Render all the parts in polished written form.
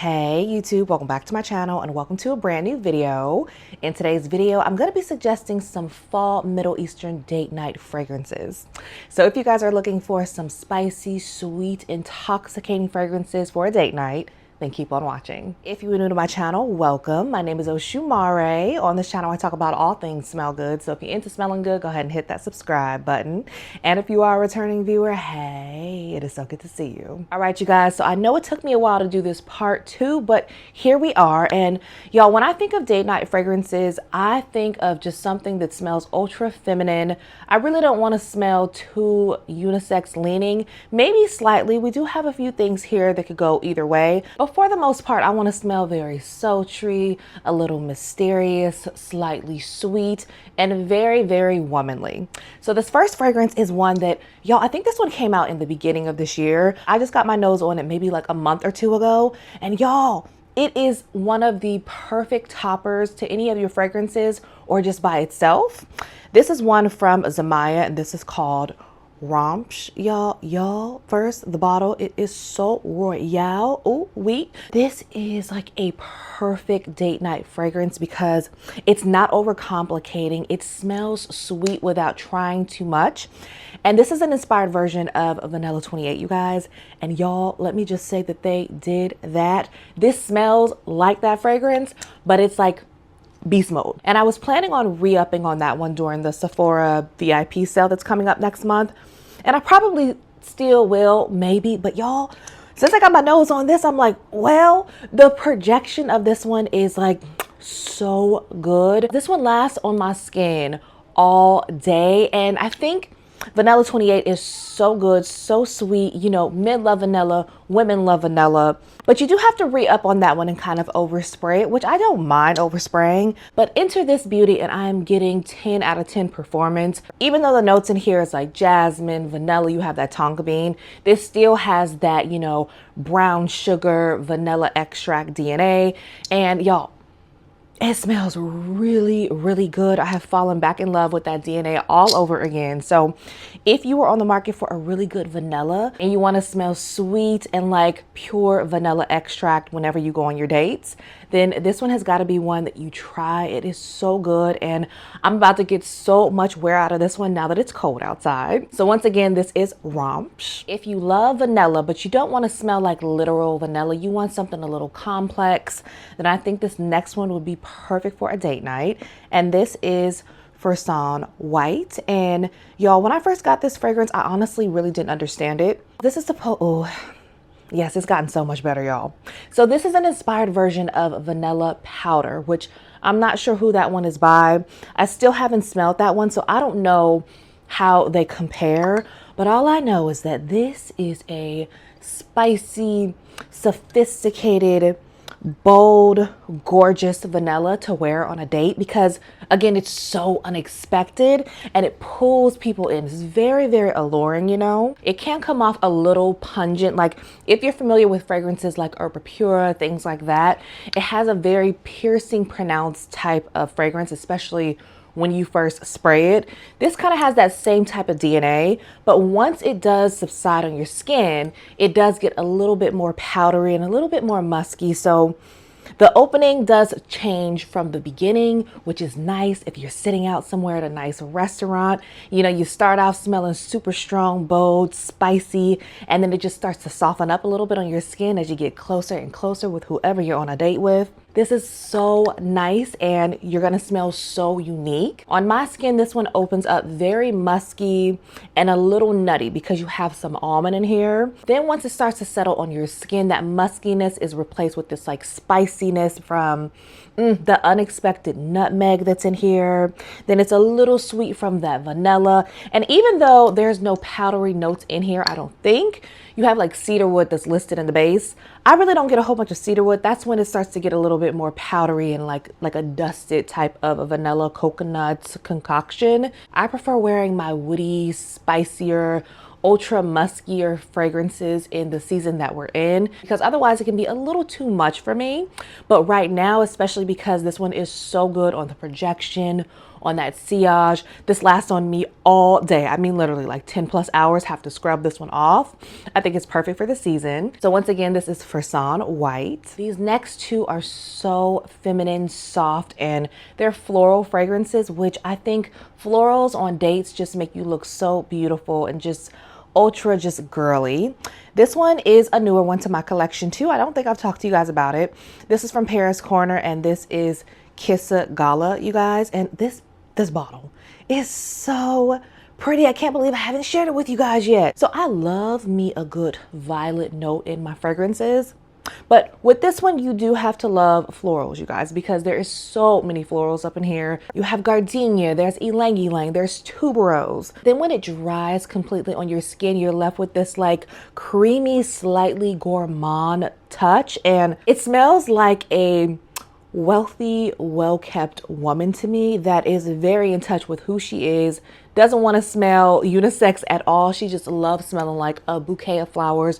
Hey YouTube, welcome back to my channel and welcome to a brand new video. In today's video, I'm going to be suggesting some fall Middle Eastern date night fragrances. So if you guys are looking for some spicy, sweet, intoxicating fragrances for a date night, then keep on watching. If you're new to my channel, welcome. My name is OshuMare. On this channel, I talk about all things smell good. So if you're into smelling good, go ahead and hit that subscribe button. And if you are a returning viewer, hey, it is so good to see you. All right, you guys. So I know it took me a while to do this part 2, but here we are. And y'all, when I think of date night fragrances, I think of just something that smells ultra feminine. I really don't want to smell too unisex leaning, maybe slightly. We do have a few things here that could go either way. But for the most part, I want to smell very sultry, a little mysterious, slightly sweet, and very, very womanly. So this first fragrance is one that, y'all, I think this one came out in the beginning of this year. I just got my nose on it maybe like a month or two ago. And y'all, it is one of the perfect toppers to any of your fragrances or just by itself. This is one from Zamaya, and this is called Romps. Y'all, first, the bottle, it is so royale. Oh, wait. This is like a perfect date night fragrance because it's not overcomplicating. It smells sweet without trying too much. And this is an inspired version of Vanilla 28, you guys. And y'all, let me just say that they did that. This smells like that fragrance, but it's like beast mode. And I was planning on re-upping on that one during the Sephora VIP sale that's coming up next month. And I probably still will, maybe, but y'all, since I got my nose on this, I'm like, well, the projection of this one is like so good. This one lasts on my skin all day. And I think Vanilla 28 is so good, so sweet. You know, men love vanilla, women love vanilla, but you do have to re-up on that one and kind of overspray it, which I don't mind overspraying. But enter this beauty and I am getting 10 out of 10 performance. Even though the notes in here is like jasmine, vanilla, you have that tonka bean, this still has that, you know, brown sugar, vanilla extract DNA. And y'all, it smells really, really good. I have fallen back in love with that DNA all over again. So if you are on the market for a really good vanilla and you want to smell sweet and like pure vanilla extract whenever you go on your dates, then this one has got to be one that you try. It is so good. And I'm about to get so much wear out of this one now that it's cold outside. So once again, this is Romps. If you love vanilla, but you don't want to smell like literal vanilla, you want something a little complex, then I think this next one would be perfect for a date night. And this is Fursan White. And y'all, when I first got this fragrance, I honestly really didn't understand it. This is yes, it's gotten so much better, y'all. So this is an inspired version of Vanilla Powder, which I'm not sure who that one is by. I still haven't smelled that one, so I don't know how they compare. But all I know is that this is a spicy, sophisticated, bold, gorgeous vanilla to wear on a date because, again, it's so unexpected and it pulls people in. It's very, very alluring, you know. It can come off a little pungent. Like if you're familiar with fragrances like Herba Pura, things like that, it has a very piercing, pronounced type of fragrance, especially when you first spray it. This kind of has that same type of DNA, but once it does subside on your skin, it does get a little bit more powdery and a little bit more musky. So the opening does change from the beginning, which is nice if you're sitting out somewhere at a nice restaurant. You know, you start off smelling super strong, bold, spicy, and then it just starts to soften up a little bit on your skin as you get closer and closer with whoever you're on a date with. This is so nice and you're gonna smell so unique. On my skin, this one opens up very musky and a little nutty because you have some almond in here. Then once it starts to settle on your skin, that muskiness is replaced with this like spiciness from the unexpected nutmeg that's in here. Then it's a little sweet from that vanilla. And even though there's no powdery notes in here, I don't think, you have like cedarwood that's listed in the base. I really don't get a whole bunch of cedarwood. That's when it starts to get a little bit more powdery and like a dusted type of a vanilla coconut concoction. I prefer wearing my woody, spicier, ultra muskier fragrances in the season that we're in because otherwise it can be a little too much for me. But right now, especially because this one is so good on the projection, on that sillage. This lasts on me all day. I mean, literally like 10 plus hours. Have to scrub this one off. I think it's perfect for the season. So once again, this is Frisson White. These next two are so feminine, soft, and they're floral fragrances, which I think florals on dates just make you look so beautiful and just ultra just girly. This one is a newer one to my collection too. I don't think I've talked to you guys about it. This is from Paris Corner, and this is Kissa Gala, you guys. And this bottle is so pretty. I can't believe I haven't shared it with you guys yet. So I love me a good violet note in my fragrances. But with this one, you do have to love florals, you guys, because there is so many florals up in here. You have gardenia, there's ylang ylang, there's tuberose. Then when it dries completely on your skin, you're left with this like creamy, slightly gourmand touch. And it smells like a wealthy, well-kept woman to me that is very in touch with who she is, doesn't want to smell unisex at all. She just loves smelling like a bouquet of flowers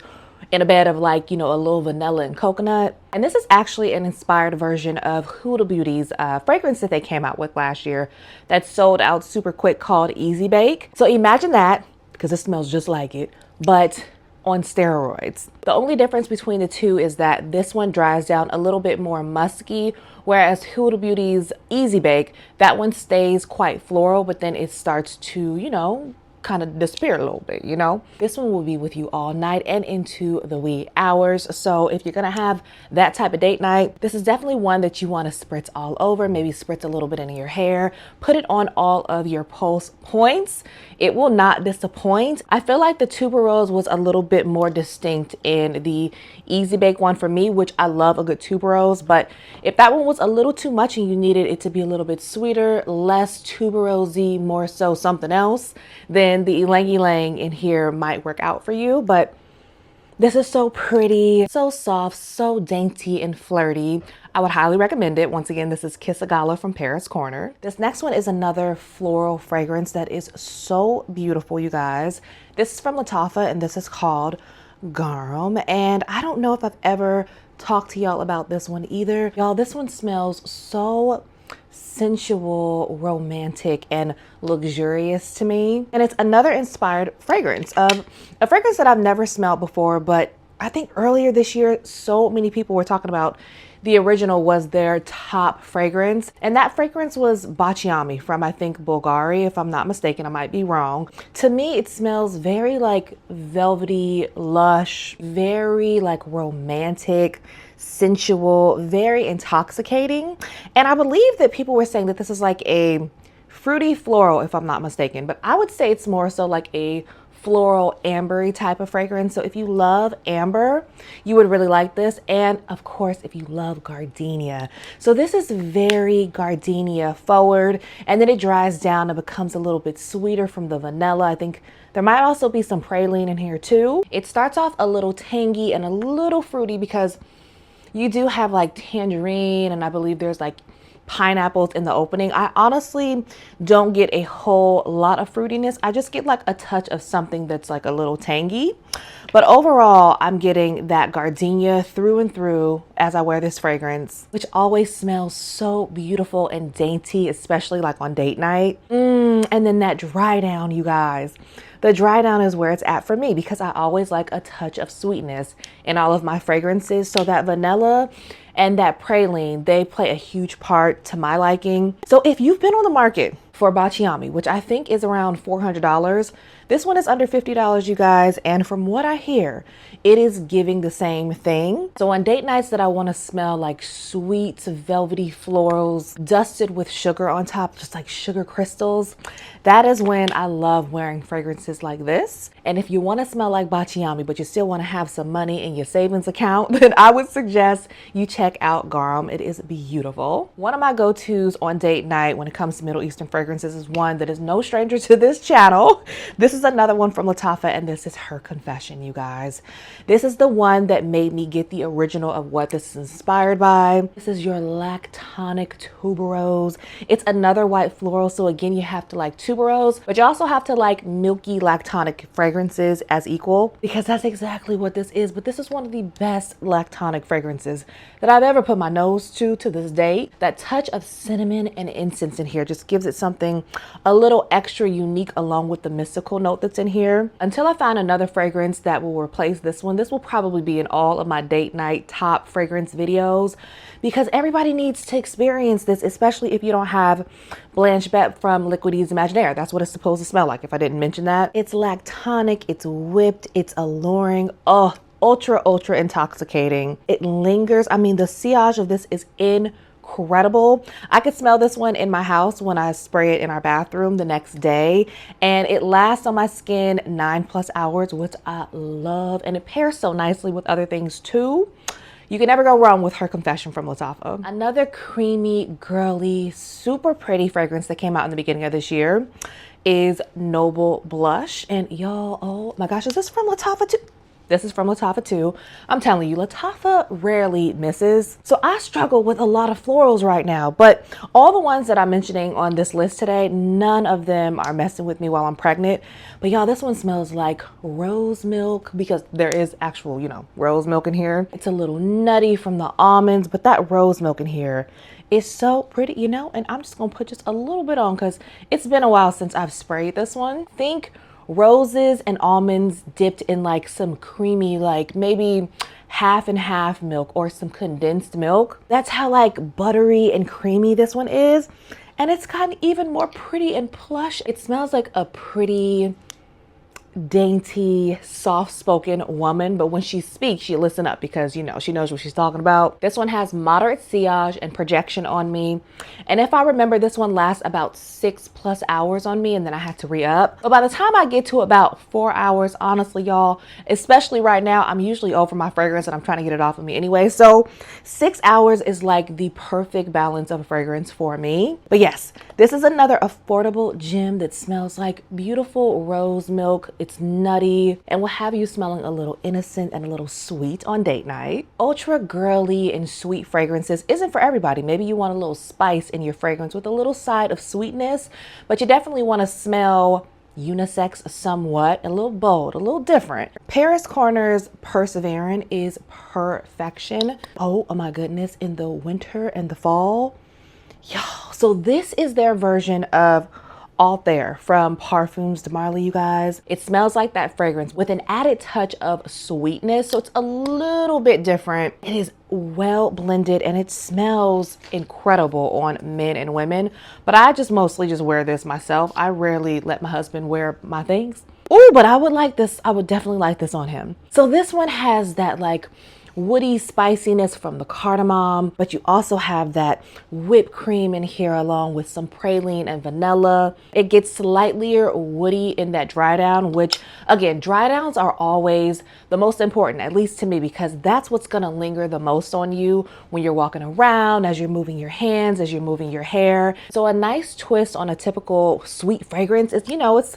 in a bed of like, you know, a little vanilla and coconut. And this is actually an inspired version of Huda Beauty's fragrance that they came out with last year that sold out super quick called Easy Bake. So imagine that, because it smells just like it, but on steroids. The only difference between the two is that this one dries down a little bit more musky, whereas Huda Beauty's Easy Bake, that one stays quite floral, but then it starts to, you know, kind of disappear a little bit, you know. This one will be with you all night and into the wee hours. So if you're gonna have that type of date night, this is definitely one that you want to spritz all over, maybe spritz a little bit into your hair, put it on all of your pulse points. It will not disappoint. I feel like the tuberose was a little bit more distinct in the Easy Bake one for me, which I love a good tuberose, but if that one was a little too much and you needed it to be a little bit sweeter, less tuberosey, more so something else, then the ylang ylang in here might work out for you. But this is so pretty, so soft, so dainty and flirty. I would highly recommend it. Once again, this is Kissa Gala from Paris Corner. This next one is another floral fragrance that is so beautiful, you guys. This is from Lattafa, and this is called Garum. And I don't know if I've ever talked to y'all about this one either. Y'all, this one smells so sensual, romantic, and luxurious to me. And it's another inspired fragrance of a fragrance that I've never smelled before, but I think earlier this year, so many people were talking about the original was their top fragrance. And that fragrance was Baciami from, I think, Bulgari, if I'm not mistaken. I might be wrong. To me, it smells very like velvety, lush, very like romantic, sensual, very intoxicating. And I believe that people were saying that this is like a fruity floral, if I'm not mistaken, but I would say it's more so like a floral ambery type of fragrance. So if you love amber, you would really like this. And of course, if you love gardenia. So this is very gardenia forward, and then it dries down and becomes a little bit sweeter from the vanilla. I think there might also be some praline in here too. It starts off a little tangy and a little fruity because you do have like tangerine, and I believe there's like pineapples in the opening. I honestly don't get a whole lot of fruitiness. I just get like a touch of something that's like a little tangy. But overall, I'm getting that gardenia through and through as I wear this fragrance, which always smells so beautiful and dainty, especially like on date night. And then that dry down, you guys. The dry down is where it's at for me because I always like a touch of sweetness in all of my fragrances. So that vanilla and that praline, they play a huge part to my liking. So if you've been on the market for Baciami, which I think is around $400, this one is under $50, you guys. And from what I hear, it is giving the same thing. So on date nights that I want to smell like sweet, velvety florals dusted with sugar on top, just like sugar crystals, that is when I love wearing fragrances like this. And if you want to smell like Baciami, but you still want to have some money in your savings account, then I would suggest you check out Garum. It is beautiful. One of my go-tos on date night when it comes to Middle Eastern fragrances is one that is no stranger to this channel. This This is another one from Lattafa, and this is her confession, you guys. This is the one that made me get the original of what this is inspired by. This is your Lactonic tuberose. It's another white floral, so again, you have to like tuberose, but you also have to like milky lactonic fragrances as equal, because that's exactly what this is. But this is one of the best lactonic fragrances that I've ever put my nose to this day. That touch of cinnamon and incense in here just gives it something a little extra unique, along with the mystical note that's in here. Until I find another fragrance that will replace this one, this will probably be in all of my date night top fragrance videos, because everybody needs to experience this, especially if you don't have Blanche Bette from Liquid Ease Imaginaire. That's what it's supposed to smell like, if I didn't mention that. It's lactonic, it's whipped, it's alluring. Oh, ultra intoxicating. It lingers. I mean, the sillage of this is incredible. I could smell this one in my house when I spray it in our bathroom the next day, and it lasts on my skin 9+ hours, which I love, and it pairs so nicely with other things too. You can never go wrong with her confession from Lattafa. Another creamy, girly, super pretty fragrance that came out in the beginning of this year is Noble Blush. And y'all, oh my gosh, is this from Lattafa too? This is from Lattafa too. I'm telling you, Lattafa rarely misses. So I struggle with a lot of florals right now, but all the ones that I'm mentioning on this list today, none of them are messing with me while I'm pregnant. But y'all, this one smells like rose milk, because there is actual, you know, rose milk in here. It's a little nutty from the almonds, but that rose milk in here is so pretty, you know. And I'm just gonna put just a little bit on, because it's been a while since I've sprayed this one. Think roses and almonds dipped in like some creamy, like maybe half and half milk or some condensed milk. That's how like buttery and creamy this one is. And it's kind of even more pretty and plush. It smells like a pretty, dainty, soft-spoken woman, but when she speaks, you listen up, because you know she knows what she's talking about. This one has moderate sillage and projection on me, and if I remember, this one lasts about 6+ hours on me, and then I had to re-up. But by the time I get to about 4 hours, honestly, y'all, especially right now, I'm usually over my fragrance and I'm trying to get it off of me anyway, so 6 hours is like the perfect balance of a fragrance for me. But yes, this is another affordable gem that smells like beautiful rose milk. It's nutty and will have you smelling a little innocent and a little sweet on date night. Ultra girly and sweet fragrances isn't for everybody. Maybe you want a little spice in your fragrance with a little side of sweetness, but you definitely want to smell unisex somewhat, a little bold, a little different. Paris Corner's Perseverance is perfection. Oh my goodness, in the winter and the fall. Y'all, so this is their version of All There from Perfumes de Marly, you guys. It smells like that fragrance with an added touch of sweetness, so it's a little bit different. It is well blended and it smells incredible on men and women, but I just mostly just wear this myself. I rarely let my husband wear my things. Oh, but I would like this. I would definitely like this on him. So this one has that like woody spiciness from the cardamom, but you also have that whipped cream in here along with some praline and vanilla. It gets slightly woody in that dry down, which again, dry downs are always the most important, at least to me, because that's what's gonna linger the most on you when you're walking around, as you're moving your hands, as you're moving your hair. So a nice twist on a typical sweet fragrance is, you know, it's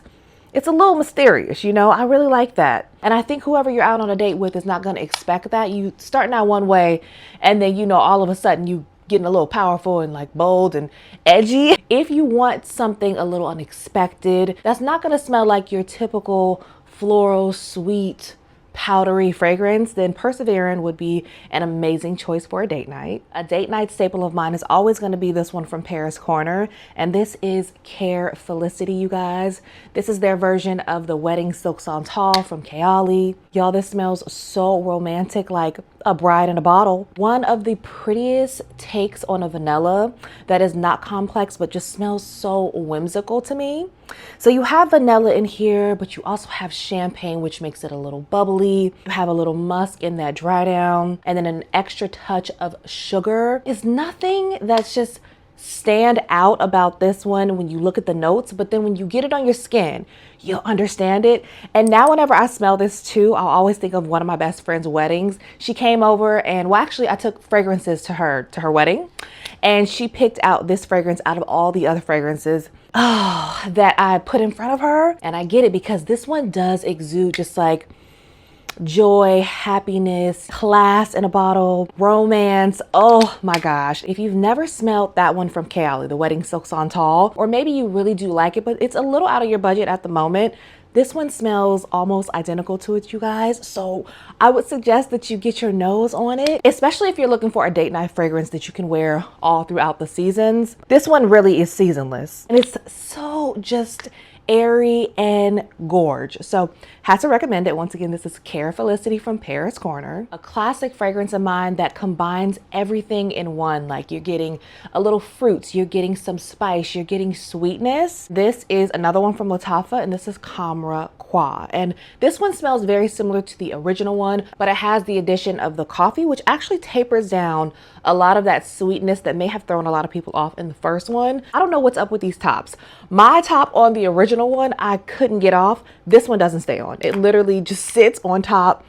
a little mysterious, you know. I really like that. And I think whoever you're out on a date with is not going to expect that. You starting out one way and then, you know, all of a sudden you getting a little powerful and like bold and edgy. If you want something a little unexpected, that's not going to smell like your typical floral, sweet, powdery fragrance, then Perseverance would be an amazing choice for a date night. A date night staple of mine is always going to be this one from Paris Corner, and this is Care Felicity, you guys. This is their version of the Wedding Silk Santal from Kayali. Y'all, this smells so romantic, like a bride in a bottle. One of the prettiest takes on a vanilla that is not complex, but just smells so whimsical to me. So you have vanilla in here, but you also have champagne, which makes it a little bubbly. You have a little musk in that dry down, and then an extra touch of sugar. Is nothing that's just stand out about this one when you look at the notes, but then when you get it on your skin, you'll understand it. And now whenever I smell this too, I'll always think of one of my best friend's weddings. She came over and, well, actually I took fragrances to her wedding, and she picked out this fragrance out of all the other fragrances that I put in front of her. And I get it, because this one does exude just like joy, happiness, class in a bottle, romance. Oh my gosh. If you've never smelled that one from Cali, the Wedding Silk Santal, or maybe you really do like it, but it's a little out of your budget at the moment, this one smells almost identical to it, you guys. So I would suggest that you get your nose on it, especially if you're looking for a date night fragrance that you can wear all throughout the seasons. This one really is seasonless, and it's so just airy and gorge. So had to recommend it. Once again, this is Care Felicity from Paris Corner, a classic fragrance of mine that combines everything in one. Like, you're getting a little fruits, you're getting some spice, you're getting sweetness. This is another one from Lattafa, and this is Camera Qua. And this one smells very similar to the original one, but it has the addition of the coffee, which actually tapers down a lot of that sweetness that may have thrown a lot of people off in the first one. I don't know what's up with these tops. My top on the original one, I couldn't get off. This one doesn't stay on. It literally just sits on top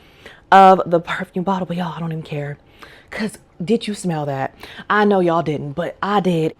of the perfume bottle. But y'all, I don't even care, because did you smell that? I know y'all didn't, but I did.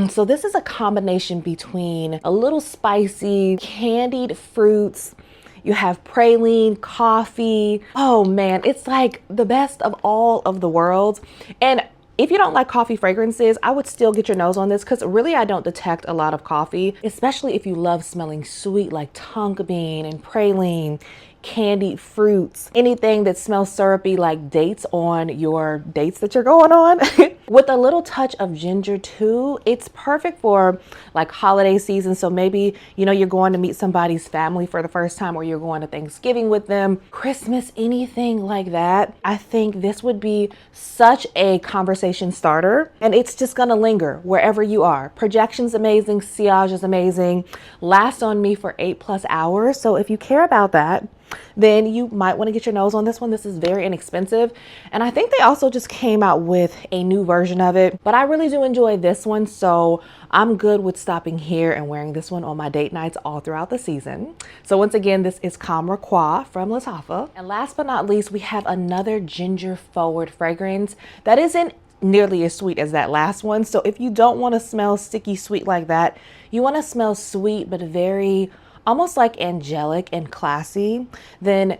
So this is a combination between a little spicy candied fruits. You have praline, coffee. Oh man, it's like the best of all of the worlds. And if you don't like coffee fragrances, I would still get your nose on this, because really I don't detect a lot of coffee, especially if you love smelling sweet like tonka bean and praline, candied fruits, anything that smells syrupy like dates on your dates that you're going on. With a little touch of ginger too. It's perfect for like holiday season. So maybe, you know, you're going to meet somebody's family for the first time, or you're going to Thanksgiving with them, Christmas, anything like that. I think this would be such a conversation starter, and it's just gonna linger wherever you are. Projection's amazing, sillage is amazing, lasts on me for 8+ hours. So if you care about that, then you might want to get your nose on this one. This is very inexpensive, and I think they also just came out with a new version of it, but I really do enjoy this one, so I'm good with stopping here and wearing this one on my date nights all throughout the season. So once again, this is Camera Qua from Lattafa. And last but not least, we have another ginger forward fragrance that isn't nearly as sweet as that last one. So if you don't want to smell sticky sweet like that, you want to smell sweet but very almost like angelic and classy, then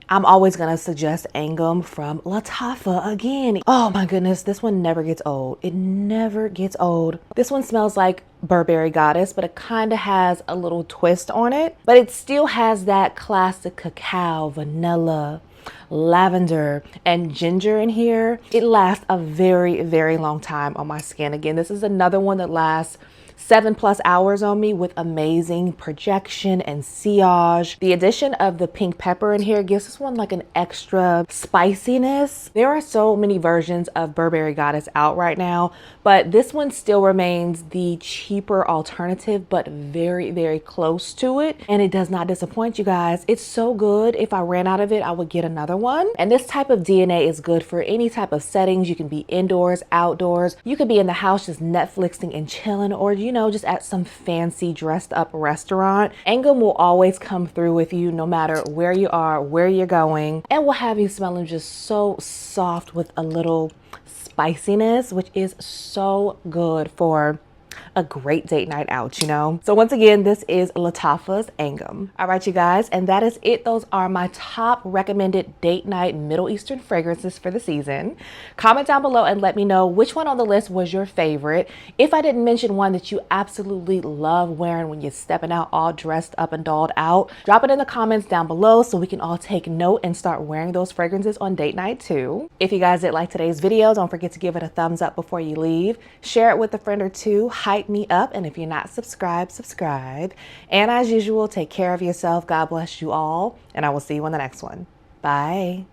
I'm always gonna suggest Angum from Lattafa again. Oh my goodness, this one never gets old. It never gets old. This one smells like Burberry Goddess, but it kind of has a little twist on it, but it still has that classic cacao, vanilla, lavender, and ginger in here. It lasts a very, very long time on my skin. Again, this is another one that lasts 7+ hours on me with amazing projection and sillage. The addition of the pink pepper in here gives this one like an extra spiciness. There are so many versions of Burberry Goddess out right now, but this one still remains the cheaper alternative, but very, very close to it. And it does not disappoint, you guys. It's so good. If I ran out of it, I would get another one. And this type of DNA is good for any type of settings. You can be indoors, outdoors. You could be in the house just Netflixing and chilling, or you know, just at some fancy dressed up restaurant. Angum will always come through with you no matter where you are, where you're going, and will have you smelling just so soft with a little spiciness, which is so good for a great date night out, you know? So once again, this is Lattafa's Angum. All right, you guys, and that is it. Those are my top recommended date night Middle Eastern fragrances for the season. Comment down below and let me know which one on the list was your favorite. If I didn't mention one that you absolutely love wearing when you're stepping out all dressed up and dolled out, drop it in the comments down below so we can all take note and start wearing those fragrances on date night too. If you guys did like today's video, don't forget to give it a thumbs up before you leave. Share it with a friend or two. Hype me up, and if you're not subscribed, subscribe. And as usual, take care of yourself. God bless you all, and I will see you on the next one. Bye.